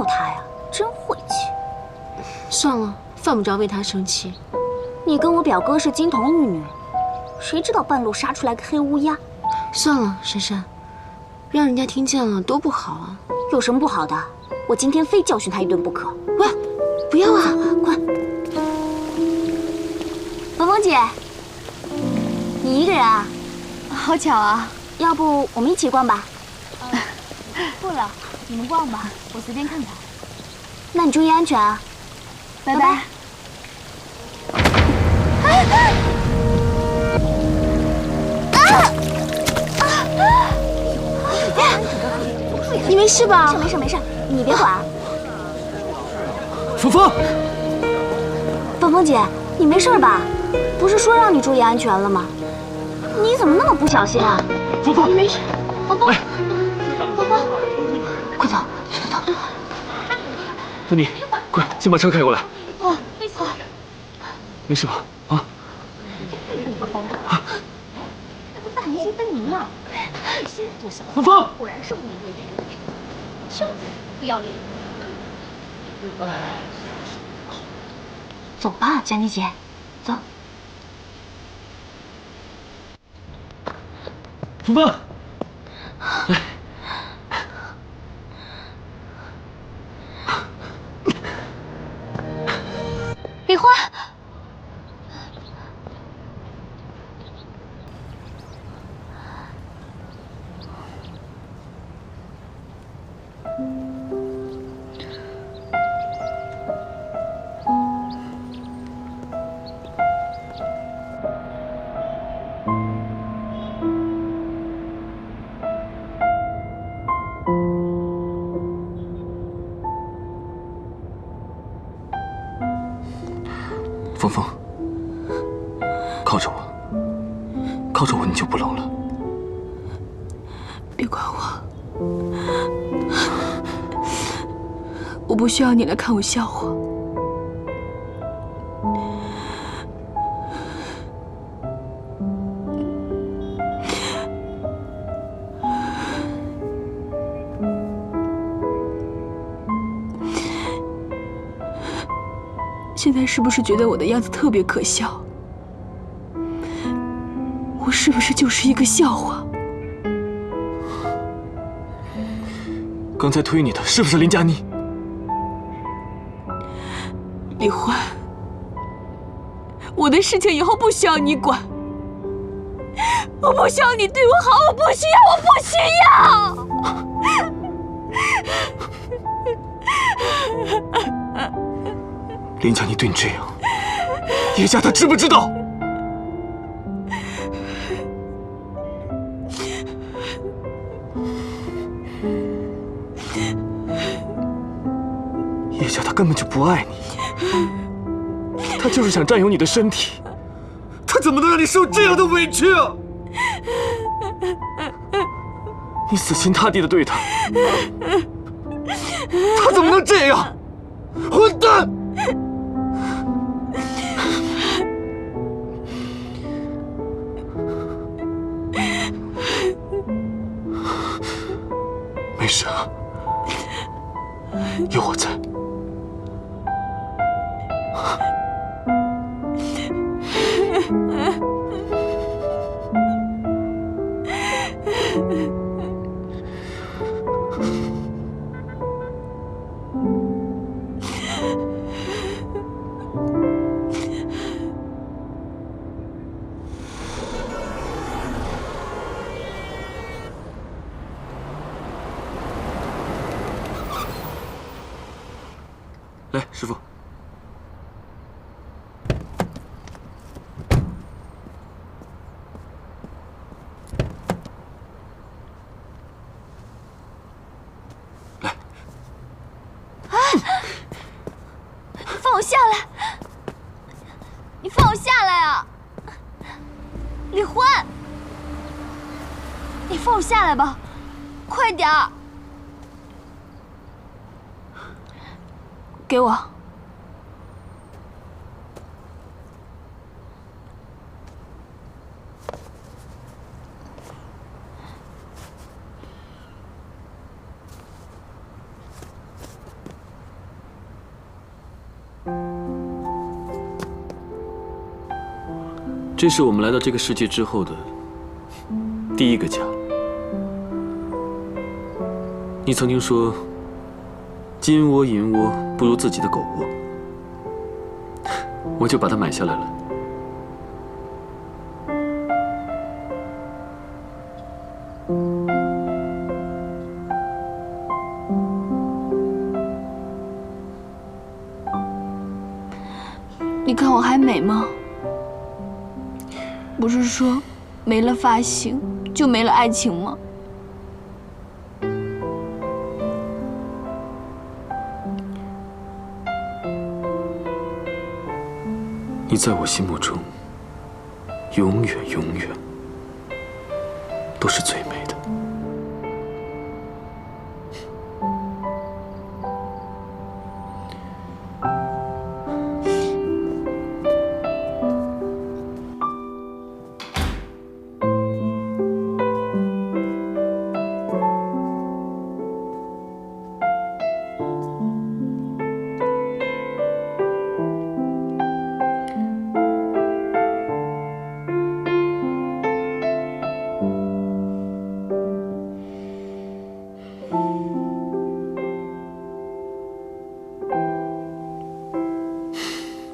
他呀，真晦气。算了，犯不着为他生气。你跟我表哥是金童玉女，谁知道半路杀出来个黑乌鸦？算了，珊珊，让人家听见了多不好啊。有什么不好的？我今天非教训他一顿不可。喂，不要啊！快，峰峰姐，你一个人啊？好巧啊！要不我们一起逛吧？不了，你们逛吧，我随便看看。那你注意安全啊！拜拜。你没事吧？没事，你别管。峰峰，峰峰姐，你没事吧？不是说让你注意安全了吗？你怎么那么不小心啊？峰峰，你没事。峰峰，快走，走。那你快先把车开过来。哦，没事吧？啊？峰峰，果然是无理对人，真不要脸。走吧，佳妮姐，走。峰峰，来。李欢，峰峰，靠着我，靠着我，你就不冷了。别管我，我不需要你来看我笑话。现在是不是觉得我的样子特别可笑？我是不是就是一个笑话？刚才推你的是不是林佳妮？李欢，我的事情以后不需要你管，我不需要你对我好，我不需要，我不需要。林佳妮对你这样，叶家他知不知道？叶家他根本就不爱你，他就是想占有你的身体，他怎么能让你受这样的委屈啊？你死心塌地的对他，他怎么能这样？混蛋！没事啊，有我在。来，师傅。来。放我下来！你放我下来啊！李欢，你放我下来吧，快点儿！给我。这是我们来到这个世界之后的第一个家。你曾经说，金窝银窝不如自己的狗窝，我就把它买下来了。你看我还美吗？不是说没了发型就没了爱情吗？你在我心目中，永远永远都是最美的。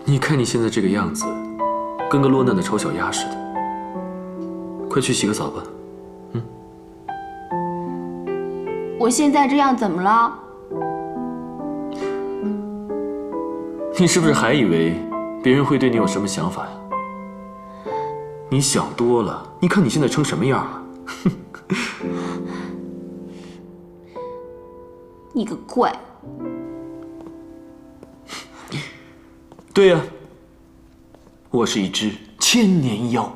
你看你现在这个样子，跟个落难的丑小鸭似的。快去洗个澡吧。我现在这样怎么了？你是不是还以为别人会对你有什么想法呀？你想多了。你看你现在成什么样了？你个怪！对呀，我是一只千年妖。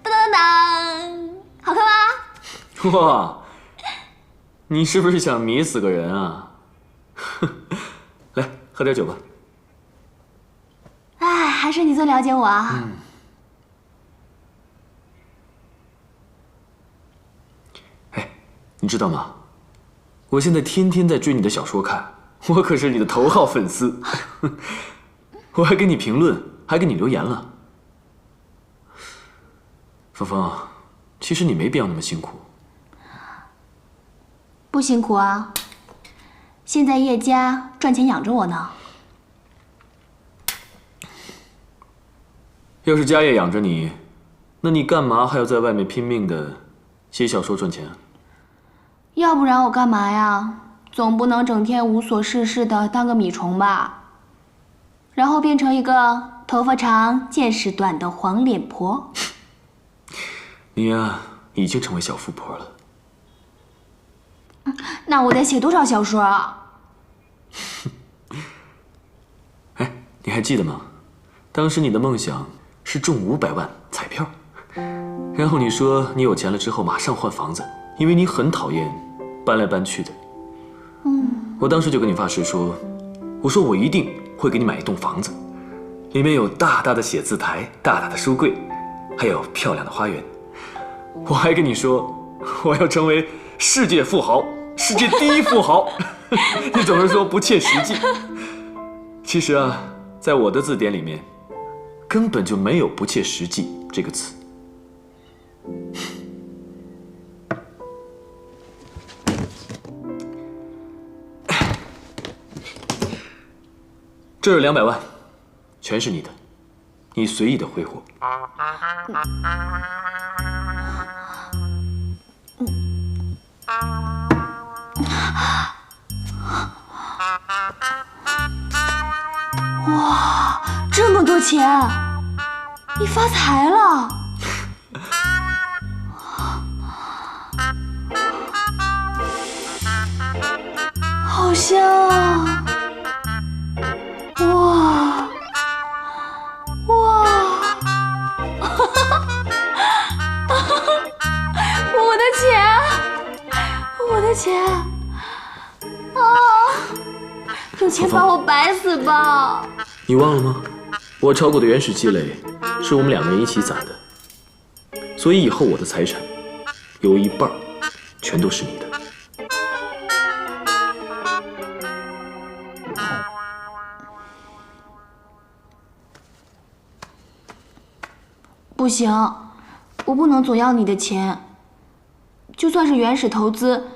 当当当，好看吗？哇，你是不是想迷死个人啊？来，喝点酒吧。哎，还是你最了解我啊。哎，你知道吗？我现在天天在追你的小说看，我可是你的头号粉丝。我还给你评论，还给你留言了。峰峰，其实你没必要那么辛苦。不辛苦啊，现在叶家赚钱养着我呢。要是家业养着你，那你干嘛还要在外面拼命的写小说赚钱啊？要不然我干嘛呀？总不能整天无所事事的当个米虫吧？然后变成一个头发长、见识短的黄脸婆。你呀，已经成为小富婆了。那我得写多少小说啊？哎，你还记得吗？当时你的梦想是中500万彩票，然后你说你有钱了之后马上换房子，因为你很讨厌搬来搬去的。我当时就跟你发誓说，我说我一定会给你买一栋房子，里面有大大的写字台、大大的书柜，还有漂亮的花园。我还跟你说，我要成为世界富豪，世界第一富豪。你总是说不切实际，其实啊，在我的字典里面，根本就没有不切实际这个词。这是200万，全是你的，你随意的挥霍。哇，这么多钱，你发财了！好香啊！哇哇！我的钱，我的钱！啊！有钱把我摆死吧！你忘了吗？我炒股的原始积累是我们2个人一起攒的，所以以后我的财产有一半全都是你的。不行，我不能总要你的钱。就算是原始投资，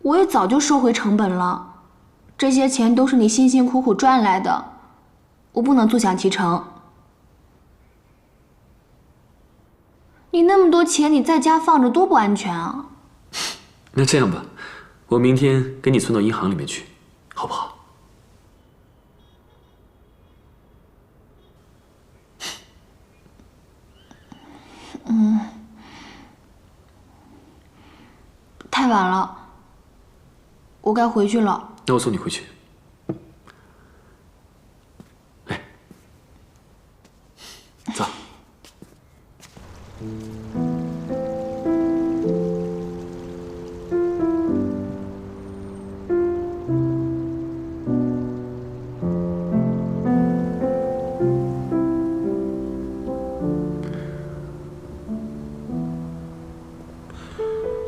我也早就收回成本了。这些钱都是你辛辛苦苦赚来的，我不能坐享其成。你那么多钱，你在家放着多不安全啊！那这样吧，我明天给你存到银行里面去，好不好？太晚了，我该回去了。那我送你回去。来，走。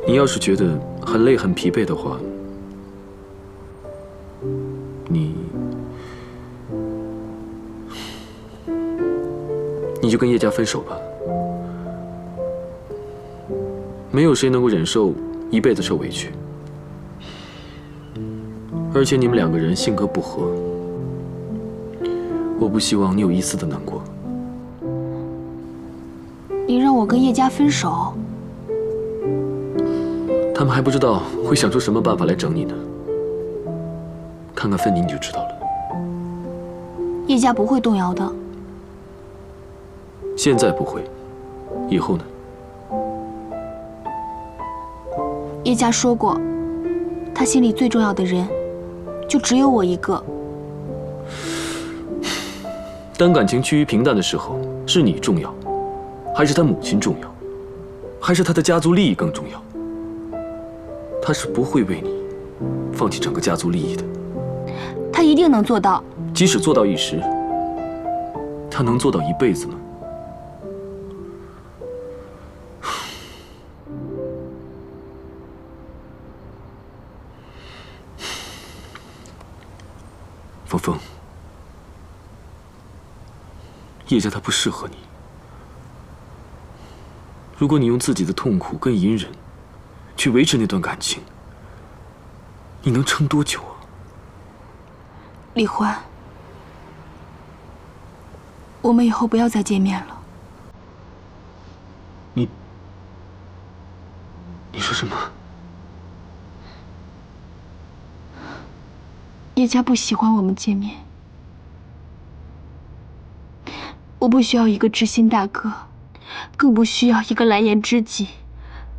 你要是觉得很累、很疲惫的话，你就跟叶家分手吧。没有谁能够忍受一辈子受委屈，而且你们2个人性格不合，我不希望你有一丝的难过。你让我跟叶家分手？他们还不知道会想出什么办法来整你呢。看看芬妮你就知道了。叶家不会动摇的。现在不会，以后呢？叶家说过，他心里最重要的人，就只有我一个。当感情趋于平淡的时候，是你重要，还是他母亲重要，还是他的家族利益更重要？他是不会为你放弃整个家族利益的。他一定能做到。即使做到一时，他能做到一辈子吗？峰峰，叶家他不适合你。如果你用自己的痛苦跟隐忍去维持那段感情，你能撑多久啊？李欢，我们以后不要再见面了。你说什么？叶家不喜欢我们见面，我不需要一个知心大哥，更不需要一个蓝颜知己。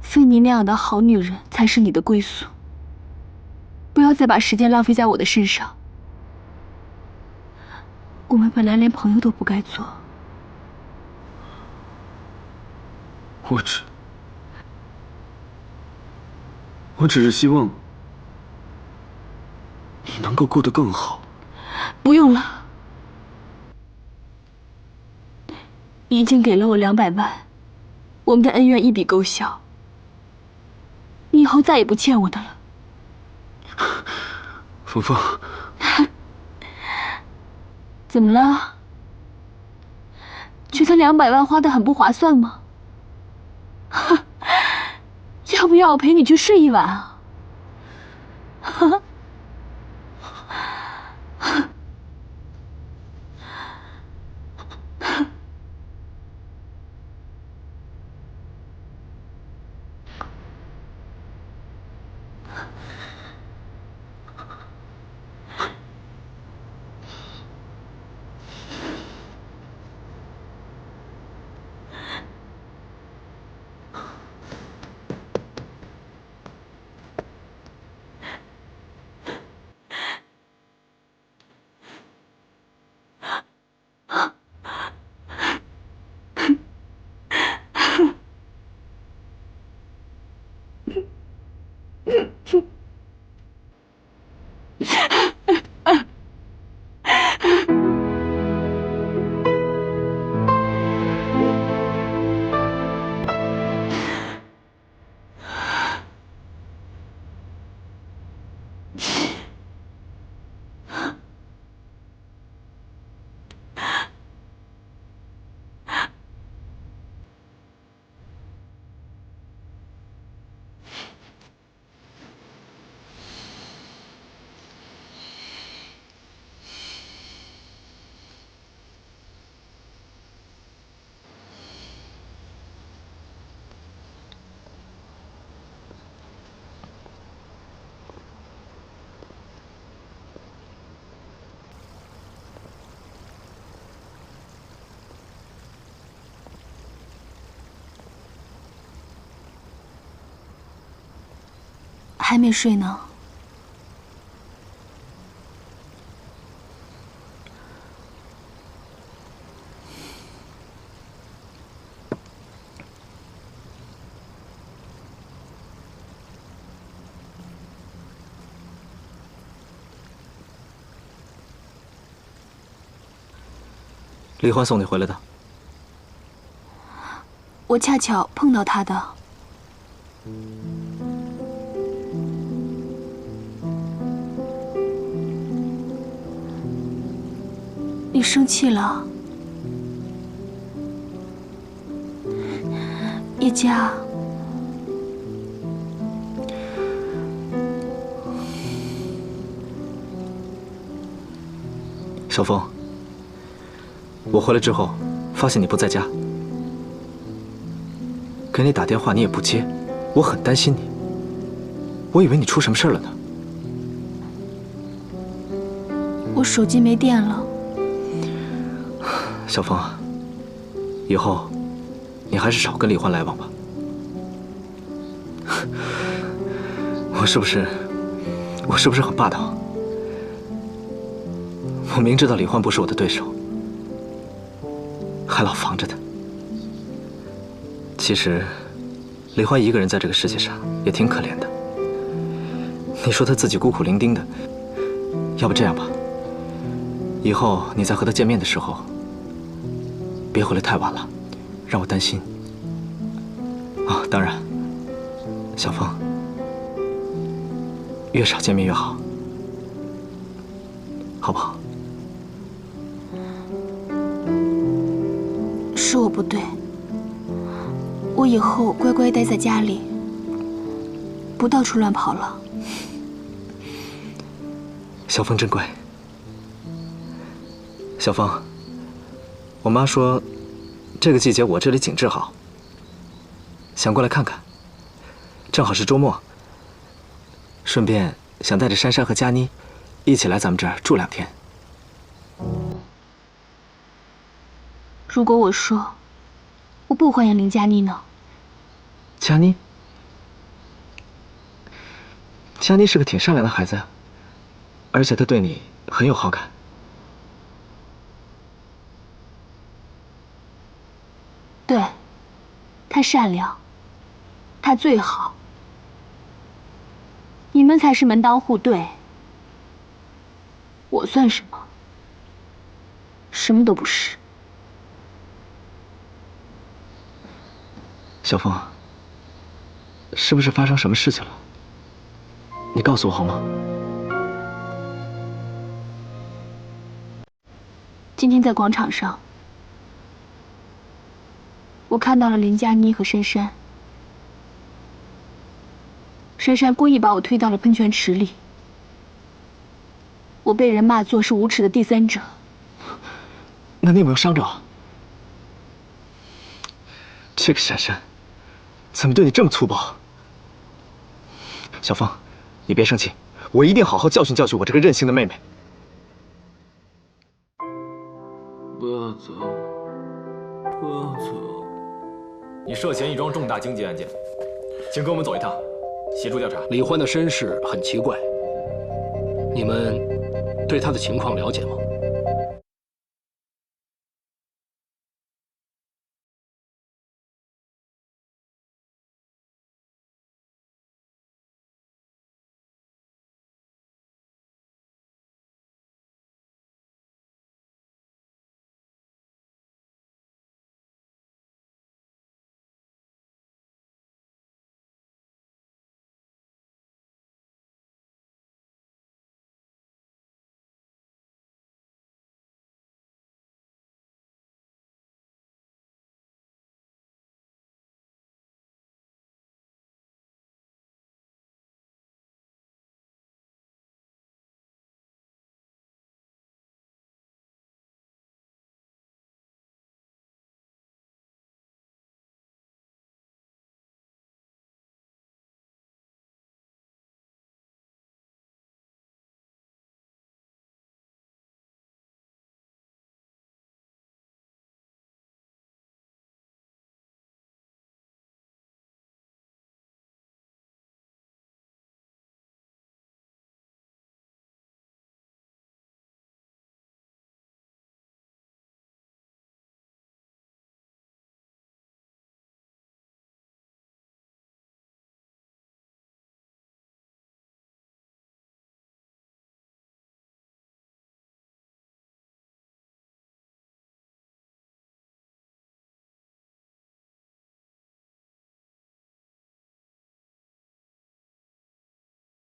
菲妮那样的好女人才是你的归宿。不要再把时间浪费在我的身上。我们本来连朋友都不该做。我只是希望你能够过得更好。不用了，你已经给了我200万，我们的恩怨一笔勾销。你以后再也不欠我的了。芙芙，怎么了？觉得200万花得很不划算吗？要不要我陪你去睡一晚啊？还没睡呢。李欢送你回来的。我恰巧碰到他的。你生气了，叶佳。小峰，我回来之后发现你不在家，给你打电话你也不接，我很担心你，我以为你出什么事了呢。我手机没电了。小峰啊，以后你还是少跟李欢来往吧。我是不是很霸道？我明知道李欢不是我的对手，还老防着他。其实，李欢一个人在这个世界上也挺可怜的。你说他自己孤苦伶仃的，要不这样吧，以后你再和他见面的时候，别回来太晚了，让我担心。啊，当然，小峰，越少见面越好，好不好？是我不对，我以后乖乖待在家里，不到处乱跑了。小峰真乖。小峰，我妈说，这个季节我这里景致好，想过来看看。正好是周末，顺便想带着珊珊和佳妮一起来咱们这儿住2天。如果我说我不欢迎林佳妮呢？佳妮，佳妮是个挺善良的孩子呀，而且她对你很有好感。对，她善良，她最好。你们才是门当户对，我算什么？什么都不是。小凤，是不是发生什么事情了？你告诉我好吗？今天在广场上，我看到了林佳妮和珊珊。珊珊故意把我推到了喷泉池里，我被人骂作是无耻的第三者。那你有没有伤着？这个珊珊，怎么对你这么粗暴？小凤，你别生气，我一定好好教训教训我这个任性的妹妹。不要走，不要走！你涉嫌一桩重大经济案件，请跟我们走一趟，协助调查。李欢的身世很奇怪，你们对他的情况了解吗？